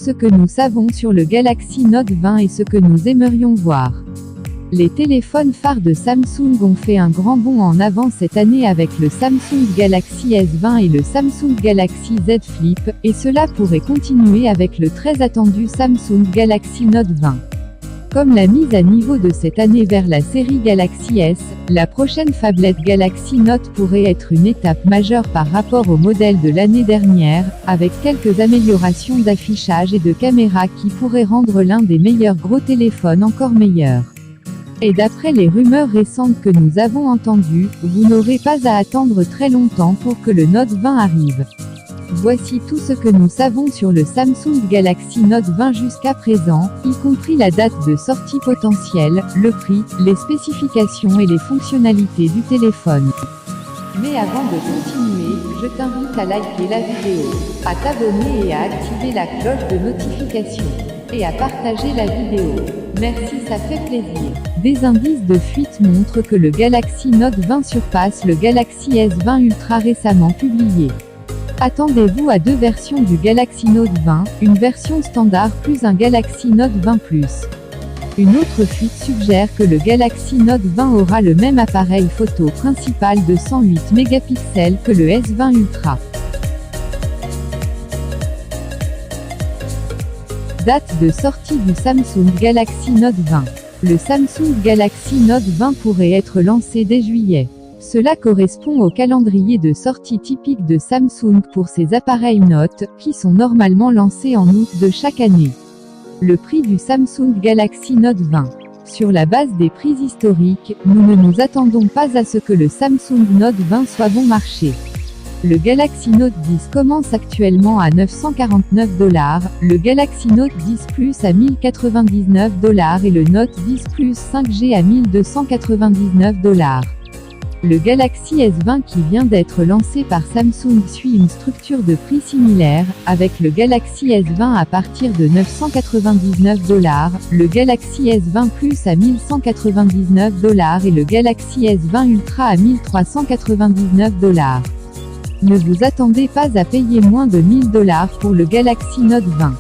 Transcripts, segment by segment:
ce que nous savons sur le Galaxy Note 20 et ce que nous aimerions voir. Les téléphones phares de Samsung ont fait un grand bond en avant cette année avec le Samsung Galaxy S20 et le Samsung Galaxy Z Flip, et cela pourrait continuer avec le très attendu Samsung Galaxy Note 20. Comme la mise à niveau de cette année vers la série Galaxy S, la prochaine phablette Galaxy Note pourrait être une étape majeure par rapport au modèle de l'année dernière, avec quelques améliorations d'affichage et de caméra qui pourraient rendre l'un des meilleurs gros téléphones encore meilleur. Et d'après les rumeurs récentes que nous avons entendues, vous n'aurez pas à attendre très longtemps pour que le Note 20 arrive. Voici tout ce que nous savons sur le Samsung Galaxy Note 20 jusqu'à présent, y compris la date de sortie potentielle, le prix, les spécifications et les fonctionnalités du téléphone. Mais avant de continuer, je t'invite à liker la vidéo, à t'abonner et à activer la cloche de notification, et à partager la vidéo. Merci, ça fait plaisir. Des indices de fuite montrent que le Galaxy Note 20 surpasse le Galaxy S20 Ultra récemment publié. Attendez-vous à deux versions du Galaxy Note 20, une version standard plus un Galaxy Note 20 Plus. Une autre fuite suggère que le Galaxy Note 20 aura le même appareil photo principal de 108 mégapixels que le S20 Ultra. Date de sortie du Samsung Galaxy Note 20. Le Samsung Galaxy Note 20 pourrait être lancé dès juillet. Cela correspond au calendrier de sortie typique de Samsung pour ses appareils Note, qui sont normalement lancés en août de chaque année. Le prix du Samsung Galaxy Note 20. Sur la base des prix historiques, nous ne nous attendons pas à ce que le Samsung Note 20 soit bon marché. Le Galaxy Note 10 commence actuellement à $949, le Galaxy Note 10 Plus à $1099 et le Note 10 Plus 5G à $1299. Le Galaxy S20 qui vient d'être lancé par Samsung suit une structure de prix similaire, avec le Galaxy S20 à partir de $999, le Galaxy S20 Plus à $1199 et le Galaxy S20 Ultra à $1399. Ne vous attendez pas à payer moins de $1000 pour le Galaxy Note 20.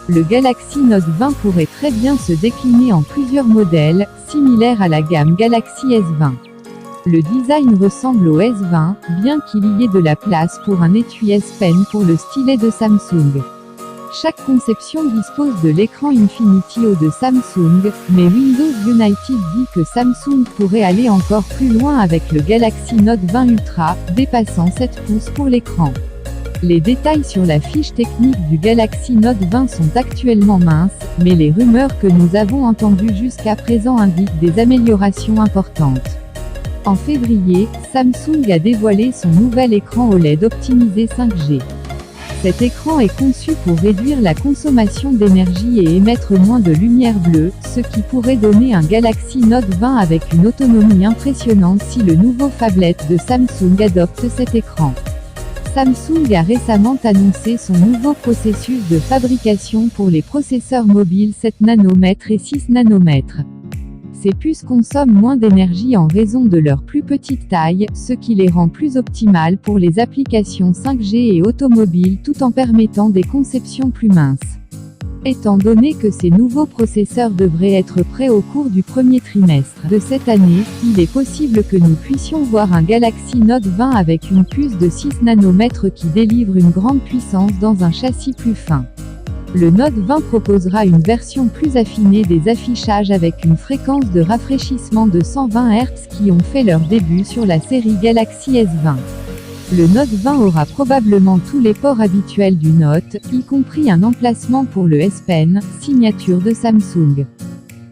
Le Galaxy Note 20 pourrait très bien se décliner en plusieurs modèles, similaires à la gamme Galaxy S20. Le design ressemble au S20, bien qu'il y ait de la place pour un étui S Pen pour le stylet de Samsung. Chaque conception dispose de l'écran Infinity O de Samsung, mais Windows United dit que Samsung pourrait aller encore plus loin avec le Galaxy Note 20 Ultra, dépassant 7 pouces pour l'écran. Les détails sur la fiche technique du Galaxy Note 20 sont actuellement minces, mais les rumeurs que nous avons entendues jusqu'à présent indiquent des améliorations importantes. En février, Samsung a dévoilé son nouvel écran OLED optimisé 5G. Cet écran est conçu pour réduire la consommation d'énergie et émettre moins de lumière bleue, ce qui pourrait donner un Galaxy Note 20 avec une autonomie impressionnante si le nouveau phablet de Samsung adopte cet écran. Samsung a récemment annoncé son nouveau processus de fabrication pour les processeurs mobiles 7 nanomètres et 6 nanomètres. Ces puces consomment moins d'énergie en raison de leur plus petite taille, ce qui les rend plus optimales pour les applications 5G et automobiles tout en permettant des conceptions plus minces. Étant donné que ces nouveaux processeurs devraient être prêts au cours du premier trimestre de cette année, il est possible que nous puissions voir un Galaxy Note 20 avec une puce de 6 nanomètres qui délivre une grande puissance dans un châssis plus fin. Le Note 20 proposera une version plus affinée des affichages avec une fréquence de rafraîchissement de 120 Hz qui ont fait leur début sur la série Galaxy S20. Le Note 20 aura probablement tous les ports habituels du Note, y compris un emplacement pour le S Pen, signature de Samsung.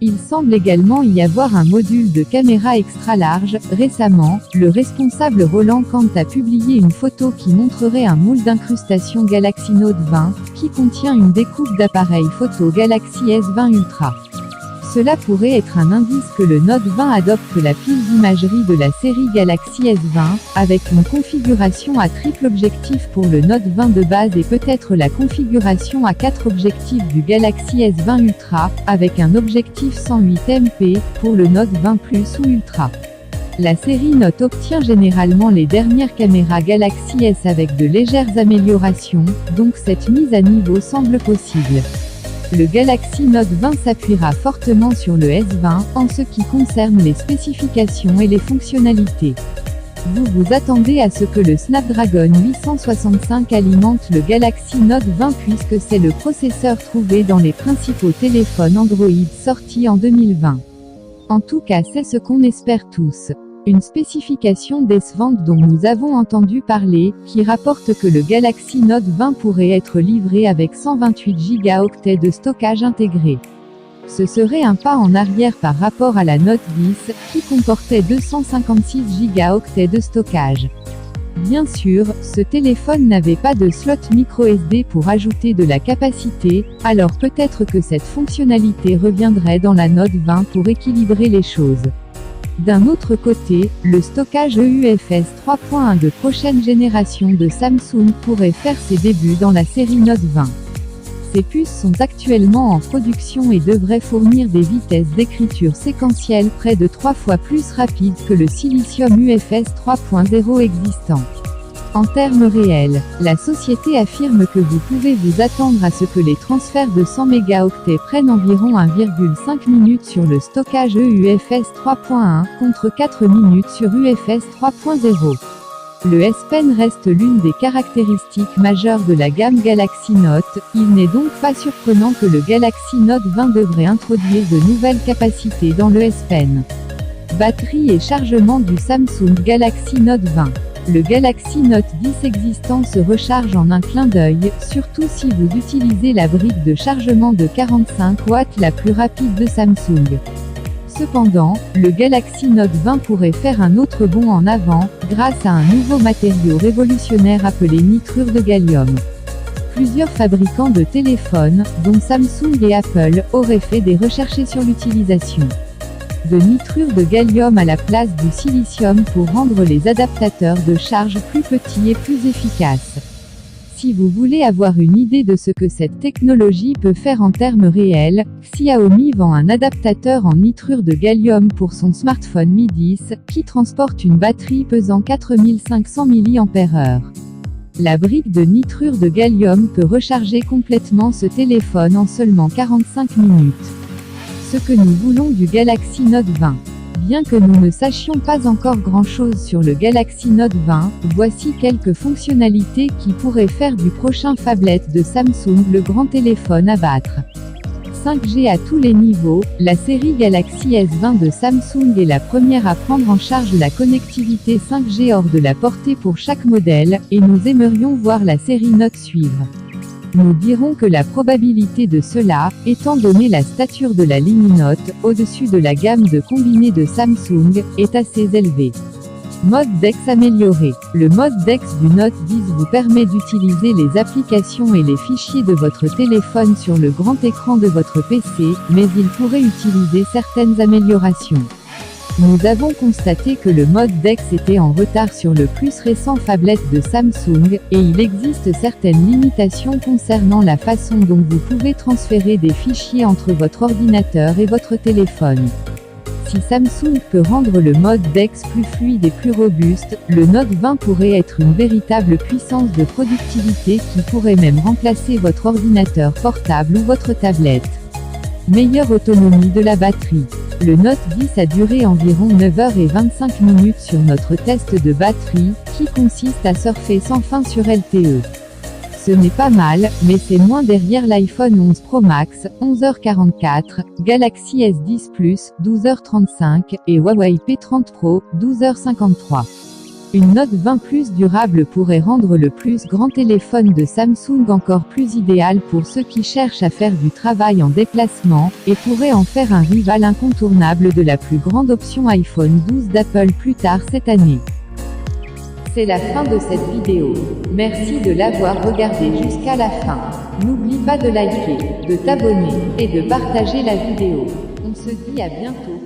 Il semble également y avoir un module de caméra extra large. Récemment, le responsable Roland Kant a publié une photo qui montrerait un moule d'incrustation Galaxy Note 20, qui contient une découpe d'appareil photo Galaxy S20 Ultra. Cela pourrait être un indice que le Note 20 adopte la pile d'imagerie de la série Galaxy S20, avec une configuration à triple objectif pour le Note 20 de base et peut-être la configuration à 4 objectifs du Galaxy S20 Ultra, avec un objectif 108 MP, pour le Note 20 Plus ou Ultra. La série Note obtient généralement les dernières caméras Galaxy S avec de légères améliorations, donc cette mise à niveau semble possible. Le Galaxy Note 20 s'appuiera fortement sur le S20, en ce qui concerne les spécifications et les fonctionnalités. Vous vous attendez à ce que le Snapdragon 865 alimente le Galaxy Note 20 puisque c'est le processeur trouvé dans les principaux téléphones Android sortis en 2020. En tout cas c'est ce qu'on espère tous. Une spécification décevante dont nous avons entendu parler, qui rapporte que le Galaxy Note 20 pourrait être livré avec 128 Go de stockage intégré. Ce serait un pas en arrière par rapport à la Note 10, qui comportait 256 Go de stockage. Bien sûr, ce téléphone n'avait pas de slot microSD pour ajouter de la capacité, alors peut-être que cette fonctionnalité reviendrait dans la Note 20 pour équilibrer les choses. D'un autre côté, le stockage eUFS 3.1 de prochaine génération de Samsung pourrait faire ses débuts dans la série Note 20. Ces puces sont actuellement en production et devraient fournir des vitesses d'écriture séquentielle près de 3 fois plus rapides que le Silicium UFS 3.0 existant. En termes réels, la société affirme que vous pouvez vous attendre à ce que les transferts de 100 mégaoctets prennent environ 1,5 minutes sur le stockage eUFS 3.1, contre 4 minutes sur UFS 3.0. Le S Pen reste l'une des caractéristiques majeures de la gamme Galaxy Note, il n'est donc pas surprenant que le Galaxy Note 20 devrait introduire de nouvelles capacités dans le S Pen. Batterie et chargement du Samsung Galaxy Note 20. Le Galaxy Note 10 existant se recharge en un clin d'œil, surtout si vous utilisez la brique de chargement de 45 watts la plus rapide de Samsung. Cependant, le Galaxy Note 20 pourrait faire un autre bond en avant, grâce à un nouveau matériau révolutionnaire appelé nitrure de gallium. Plusieurs fabricants de téléphones, dont Samsung et Apple, auraient fait des recherches sur l'utilisation de nitrure de gallium à la place du silicium pour rendre les adaptateurs de charge plus petits et plus efficaces. Si vous voulez avoir une idée de ce que cette technologie peut faire en termes réels, Xiaomi vend un adaptateur en nitrure de gallium pour son smartphone Mi 10, qui transporte une batterie pesant 4500 mAh. La brique de nitrure de gallium peut recharger complètement ce téléphone en seulement 45 minutes. Ce que nous voulons du Galaxy Note 20. Bien que nous ne sachions pas encore grand-chose sur le Galaxy Note 20, voici quelques fonctionnalités qui pourraient faire du prochain phablet de Samsung le grand téléphone à battre. 5G à tous les niveaux, la série Galaxy S20 de Samsung est la première à prendre en charge la connectivité 5G hors de la portée pour chaque modèle, et nous aimerions voir la série Note suivre. Nous dirons que la probabilité de cela, étant donné la stature de la ligne Note, au-dessus de la gamme de combinés de Samsung, est assez élevée. Mode DeX amélioré. Le mode DeX du Note 10 vous permet d'utiliser les applications et les fichiers de votre téléphone sur le grand écran de votre PC, mais il pourrait utiliser certaines améliorations. Nous avons constaté que le mode DeX était en retard sur le plus récent phablet de Samsung, et il existe certaines limitations concernant la façon dont vous pouvez transférer des fichiers entre votre ordinateur et votre téléphone. Si Samsung peut rendre le mode DeX plus fluide et plus robuste, le Note 20 pourrait être une véritable puissance de productivité qui pourrait même remplacer votre ordinateur portable ou votre tablette. Meilleure autonomie de la batterie. Le Note 10 a duré environ 9h25 sur notre test de batterie, qui consiste à surfer sans fin sur LTE. Ce n'est pas mal, mais c'est moins derrière l'iPhone 11 Pro Max, 11h44, Galaxy S10 Plus, 12h35, et Huawei P30 Pro, 12h53. Une Note 20 plus durable pourrait rendre le plus grand téléphone de Samsung encore plus idéal pour ceux qui cherchent à faire du travail en déplacement, et pourrait en faire un rival incontournable de la plus grande option iPhone 12 d'Apple plus tard cette année. C'est la fin de cette vidéo. Merci de l'avoir regardée jusqu'à la fin. N'oublie pas de liker, de t'abonner, et de partager la vidéo. On se dit à bientôt.